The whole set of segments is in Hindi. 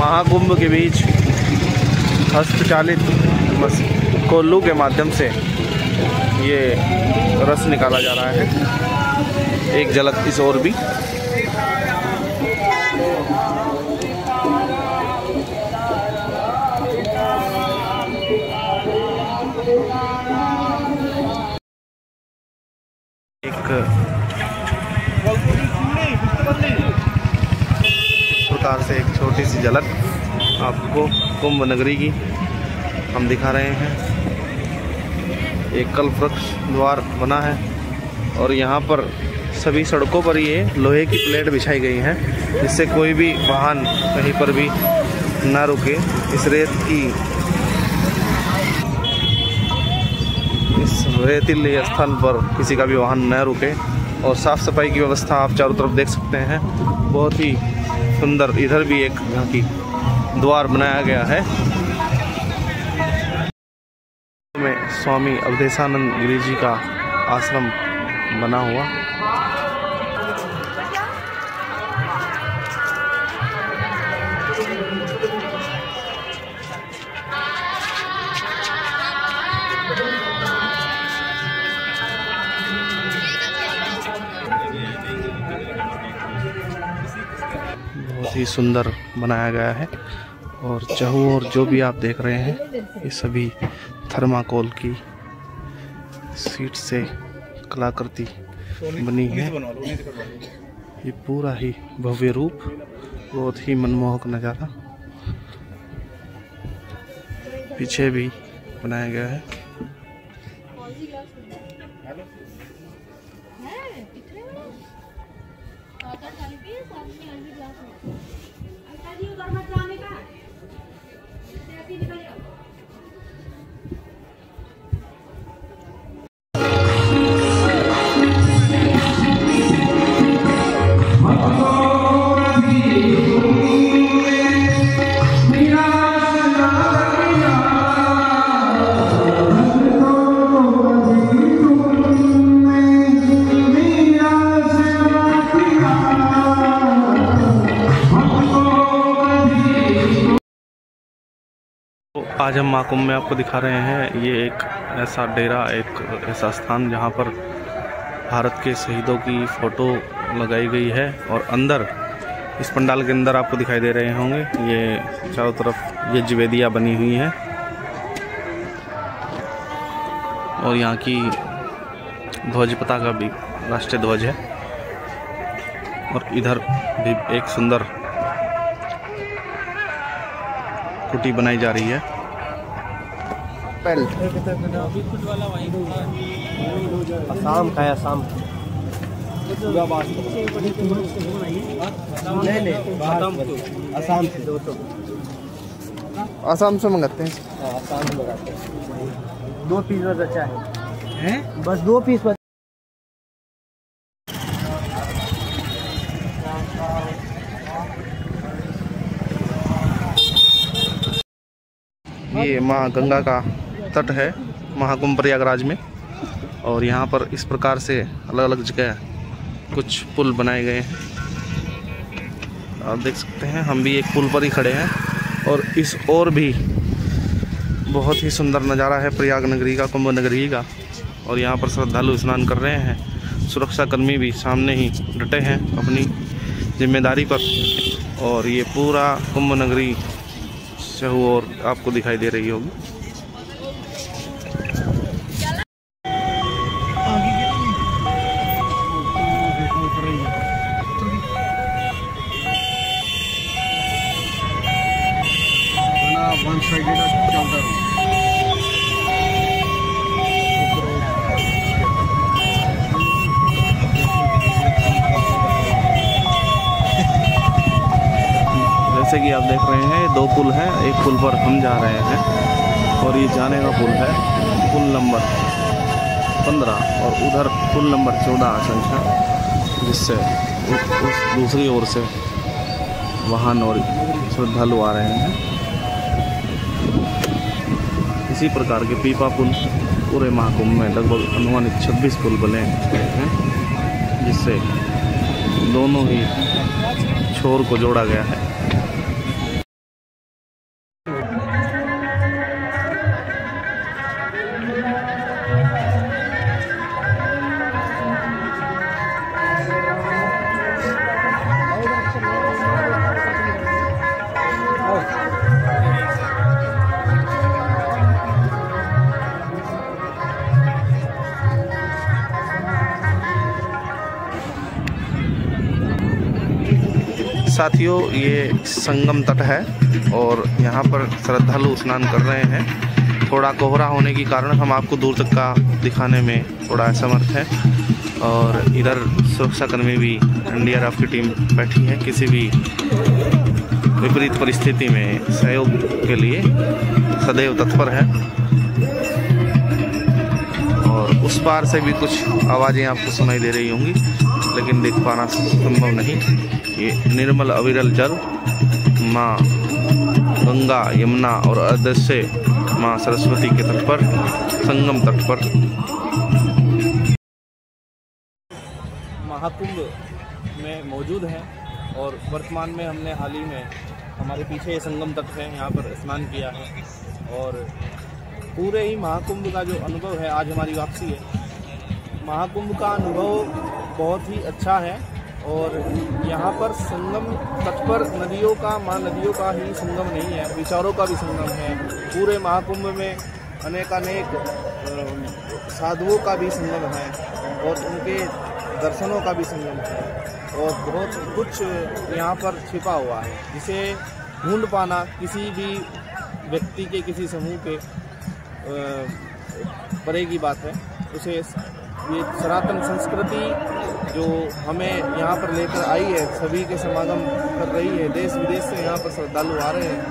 महाकुंभ के बीच हस्तचालित बस कोल्लू के माध्यम से ये रस निकाला जा रहा है। एक झलक इस ओर भी। इस प्रकार से एक छोटी सी झलक आपको कुंभ नगरी की हम दिखा रहे हैं। एक कल्प वृक्ष द्वार बना है और यहाँ पर सभी सड़कों पर ये लोहे की प्लेट बिछाई गई है, जिससे कोई भी वाहन कहीं पर भी ना रुके। इस रेतीले स्थान पर किसी का भी वाहन न रुके। और साफ़ सफाई की व्यवस्था आप चारों तरफ देख सकते हैं, बहुत ही सुंदर। इधर भी एक झांकी द्वार बनाया गया है। में स्वामी अवधेशानंद गिरी जी का आश्रम बना हुआ। बहुत ही सुंदर बनाया गया है और चारों ओर जो भी आप देख रहे हैं ये सभी थर्माकोल की सीट से कलाकृति बनी है। ये पूरा ही भव्य रूप, बहुत ही मनमोहक नज़ारा पीछे भी बनाया गया है। आज हम महाकुंभ में आपको दिखा रहे हैं ये एक ऐसा डेरा, एक ऐसा स्थान जहां पर भारत के शहीदों की फ़ोटो लगाई गई है। और अंदर इस पंडाल के अंदर आपको दिखाई दे रहे होंगे ये चारों तरफ ये ज्वेदियाँ बनी हुई हैं और यहाँ की ध्वज पताका भी राष्ट्रीय ध्वज है। और इधर भी एक सुंदर कुटी बनाई जा रही है। आसाम का है, आसाम आसाम से आसाम से मंगाते हैं। आसाम से मंगाते हैं। 2 पीस बस अच्छा है, बस 2 पीस बस। ये माँ गंगा का तट है महाकुंभ प्रयागराज में। और यहाँ पर इस प्रकार से अलग अलग जगह कुछ पुल बनाए गए हैं, आप देख सकते हैं। हम भी एक पुल पर ही खड़े हैं और इस ओर भी बहुत ही सुंदर नज़ारा है प्रयाग नगरी का, कुंभ नगरी का। और यहाँ पर श्रद्धालु स्नान कर रहे हैं। सुरक्षाकर्मी भी सामने ही डटे हैं अपनी जिम्मेदारी पर। और ये पूरा कुंभ नगरी चारों ओर आपको दिखाई दे रही होगी। जैसे कि आप देख रहे हैं 2 पुल हैं, एक पुल पर हम जा रहे हैं और ये जाने का पुल है, पुल नंबर 15 और उधर पुल नंबर 14 संख्या, जिससे उस दूसरी ओर से वाहन और श्रद्धालु आ रहे हैं। इसी प्रकार के पीपा पुल पूरे महाकुंभ में लगभग अनुमानित 26 पुल बने हैं, जिससे दोनों ही छोर को जोड़ा गया है। साथियों, ये संगम तट है और यहाँ पर श्रद्धालु स्नान कर रहे हैं। थोड़ा कोहरा होने के कारण हम आपको दूर तक का दिखाने में थोड़ा असमर्थ है। और इधर सुरक्षाकर्मी भी एनडीआरएफ की टीम बैठी है, किसी भी विपरीत परिस्थिति में सहयोग के लिए सदैव तत्पर है। और उस पार से भी कुछ आवाज़ें आपको सुनाई दे रही होंगी, लेकिन देख पाना संभव नहीं। ये निर्मल अविरल जल माँ गंगा, यमुना और अदृश्य माँ सरस्वती के तट पर, संगम तट पर महाकुंभ में मौजूद हैं। और वर्तमान में हमने हाल ही में हमारे पीछे संगम तट है, यहाँ पर स्नान किया है। और पूरे ही महाकुंभ का जो अनुभव है, आज हमारी वापसी है। महाकुंभ का अनुभव बहुत ही अच्छा है। और यहाँ पर संगम तट पर नदियों का ही संगम नहीं है, विचारों का भी संगम है। पूरे महाकुंभ में अनेकानेक साधुओं का भी संगम है और उनके दर्शनों का भी संगम है। और बहुत कुछ यहाँ पर छिपा हुआ है, जिसे ढूंढ पाना किसी भी व्यक्ति के, किसी समूह के परे की बात है। उसे ये सनातन संस्कृति जो हमें यहाँ पर लेकर आई है, सभी के समागम कर रही है। देश विदेश से यहाँ पर श्रद्धालु आ रहे हैं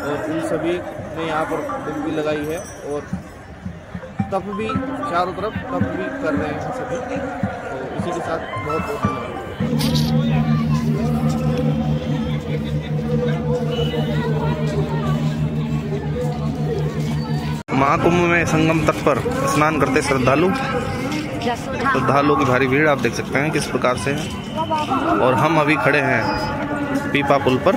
और उन सभी ने यहाँ पर डुबकी लगाई है। और तप भी चारों तरफ तप भी कर रहे हैं सभी। तो इसी के साथ बहुत बहुत धन्यवाद। महाकुंभ में संगम तट पर स्नान करते श्रद्धालुओं की भारी भीड़ आप देख सकते हैं किस प्रकार से है। और हम अभी खड़े हैं पीपा पुल पर।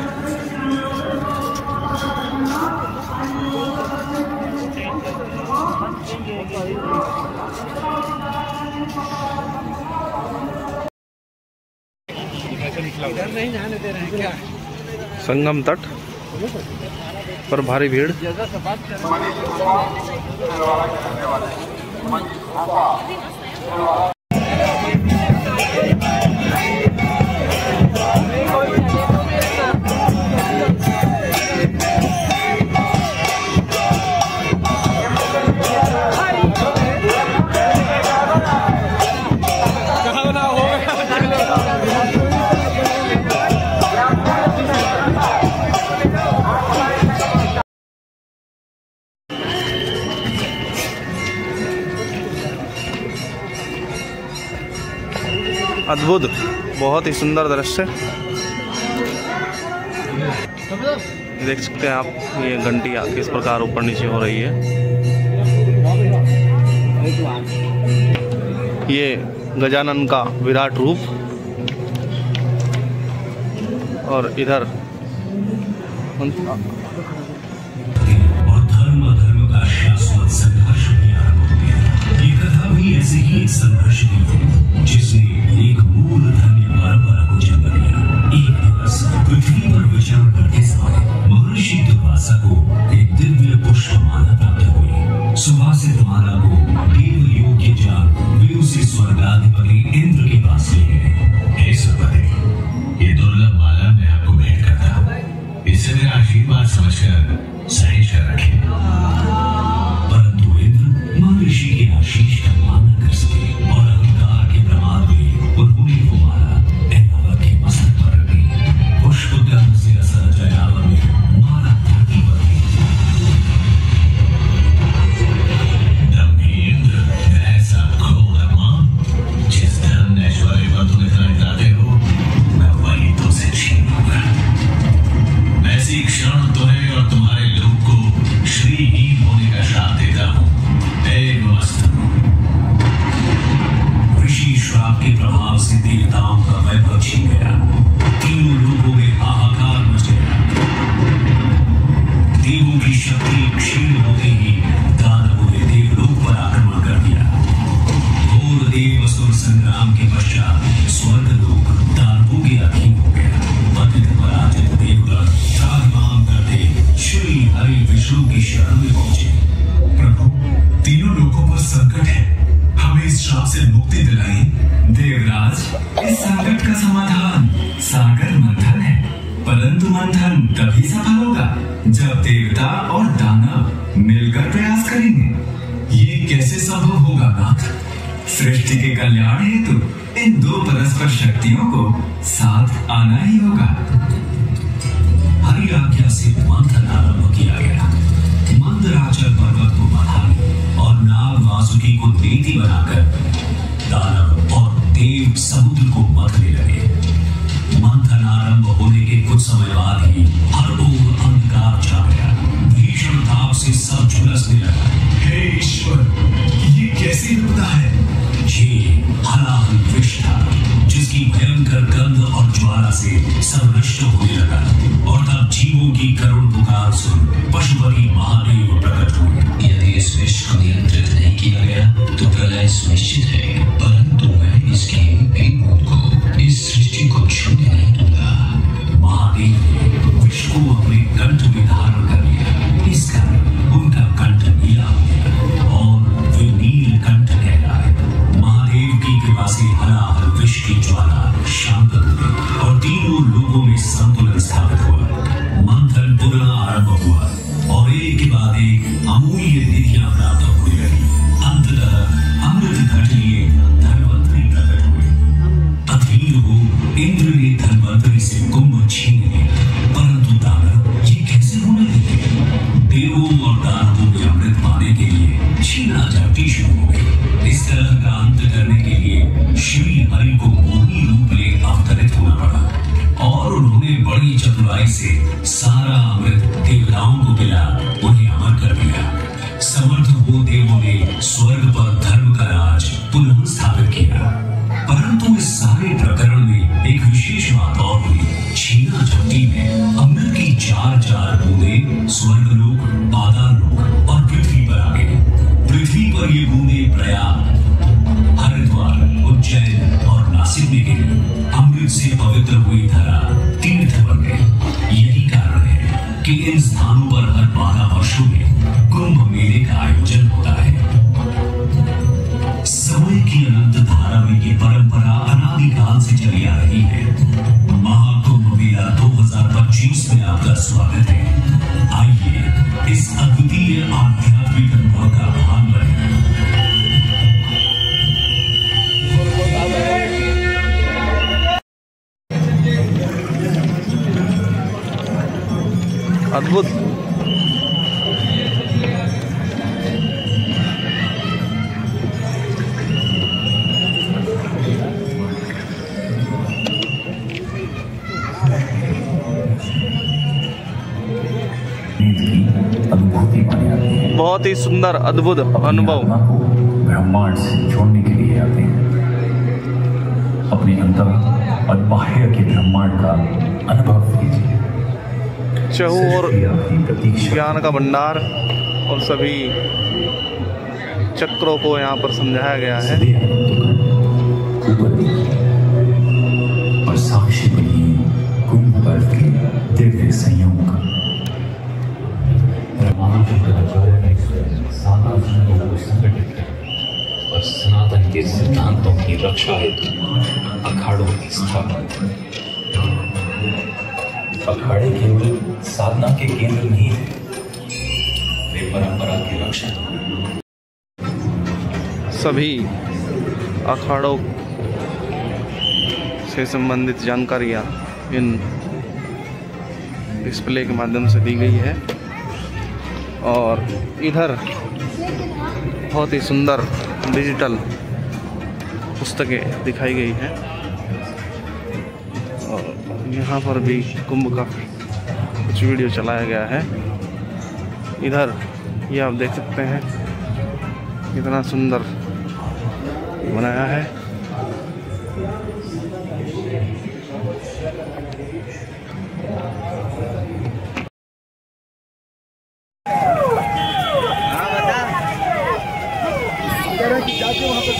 संगम तट पर भारी भीड़। अद्भुत, बहुत ही सुंदर दृश्य देख सकते हैं आप। ये घंटियाँ किस प्रकार ऊपर नीचे हो रही है। ये गजानन का विराट रूप। और इधर और धर्म का शाश्वत संघर्ष भी आरंभ हो गया। ये कथा भी ऐसे ही एक संघर्ष की है, जिसने एक मूल धर्म परंपरा को जन्म दिया। एक दिवस पृथ्वी पर विचरण करते समय महर्षि दुर्वासा को एक दिव्य पुष्पमाला प्राप्त हुई। सुवासित माला को देव योग्य जान वे उसे स्वर्गाधिपति इंद्र के पास ले गए। हे सुपति, ये दुर्लभ माला मैं आपको भेंट करता हूँ, इसे मेरा आशीर्वाद समझकर सहेज कर रखें। परंतु इंद्र महर्षि के आशीष का मान न कर सके और अहंकार के प्रमाद में उन्होंने वो माला ऐरावत के मस्तक पर रख दी। पुष्पगंध से असर ऐरावत में माला धरती पर तभी इंद्र ऐसा घोर अपमान, जिस धन ऐश्वर्य पर तुम इतना इतराते हो, मैं वही तुमसे छीनूंगा। मैं इसी क्षण तुम्हें और तुम्हारे परंतु मंथन तभी सफल होगा जब देवता और दानव मिलकर प्रयास करेंगे। ये कैसे संभव होगा नाथ? सृष्टि के कल्याण हेतु इन दो परस्पर शक्तियों को साथ आना ही होगा। हरि आज्ञा से मंथन आरंभ किया गया। मंदराचल पर्वत को बंधाने और नाग वासुकी को नेति बनाकर दानव और देव समुद्र को मथने लगे। मंथन आरंभ होने के कुछ समय बाद ही हर ओर अंधकार छा गया। भीषण ताप से सब झुलसने लगा। हे ईश्वर, ये कैसे होता है? ये हलाहल विष था जिसकी भयंकर गंध और ज्वाला से सब नष्ट होने लगा। और तब जीवों की करुण पुकार सुन पशुपति महादेव प्रकट हुए। यदि इस विष को नियंत्रित नहीं किया गया तो प्रलय सुनिश्चित है, परंतु मैं इसके एक बूंद को इस सृष्टि को छूने नहीं दूंगा। महादेव ने विष को अपने कंठ में धारण कर लिया। इस कारण उनका कंठ नीला हो गया और वे नीलकंठ कहलाए। महादेव की कृपा से हलाहल विष की ज्वाला शांत हो गई और तीनों लोगों में संतुलन स्थापित हुआ। मंथन पुनः आरंभ हुआ और एक के बाद एक अमूल्य निधियां प्राप्त होने लगी। अंततः अमृत घट लिए धन्वंतरी प्रकट हुए। अधीर हो इंद्र ने धन्वंतरी से कुंभ छीन लिया, परंतु दानव ये कैसे होने लगे? देवों और दानवों में अमृत पाने के लिए छीना झपटी शुरू हो गई। इस तरह का अंत करने के लिए श्री हरि को मोहिनी रूप ले अवतरित होना पड़ा और उन्होंने बड़ी चतुराई से सारा अमृत देवताओं को पिला उन्हें अमर कर दिया। समर्थ हो देवों ने स्वर्ग पर धर्म का राज पुनः स्थापित किया। परंतु इस सारे प्रकरण में एक विशेष बात और हुई। छीना झपटी में अमृत की 4 बूंदे स्वर्गलोक, पाताललोक और पृथ्वी पर आ गई। पृथ्वी पर ये बूंदे प्रयाग, हरिद्वार, उज्जैन और नासिक में गिरी। अमृत से पवित्र हुई धरा तीर्थ बन गई। यही कारण है कि इन स्थानों पर हर 12 वर्षों में कुंभ मेले का आयोजन होता है। समय की अनंत धारा में ये परंपरा अनादिकाल से चली आ रही है। महाकुंभ मेला 2025 में आपका स्वागत है। आइए इस अद्वितीय आध्यात्मिक अनुभव का भाग बने। अद्भुत। बहुत ही सुंदर अद्भुत अनुभव ब्रह्मांड से जोड़ने के लिए आते हैं। अपने अंतर और बाह्य के ब्रह्मांड का अनुभव कीजिए। चहु और ज्ञान का भंडार और सभी चक्रों को यहाँ पर समझाया गया है। और साक्षी बनिए कुंभ पर्व के दिव्य संयोग का। और सनातन के सिद्धांतों की रक्षा हेतु अखाड़ों की स्थापना। अखाड़े केवल साधना के केंद्र नहीं है, वे परंपरा की रक्षा। सभी अखाड़ों से संबंधित जानकारियाँ इन डिस्प्ले के माध्यम से दी गई है। और इधर बहुत ही सुंदर डिजिटल पुस्तकें दिखाई गई हैं। और यहाँ पर भी कुंभ का कुछ वीडियो चलाया गया है। इधर ये आप देख सकते हैं कितना सुंदर बनाया है। जाके वहाँ पर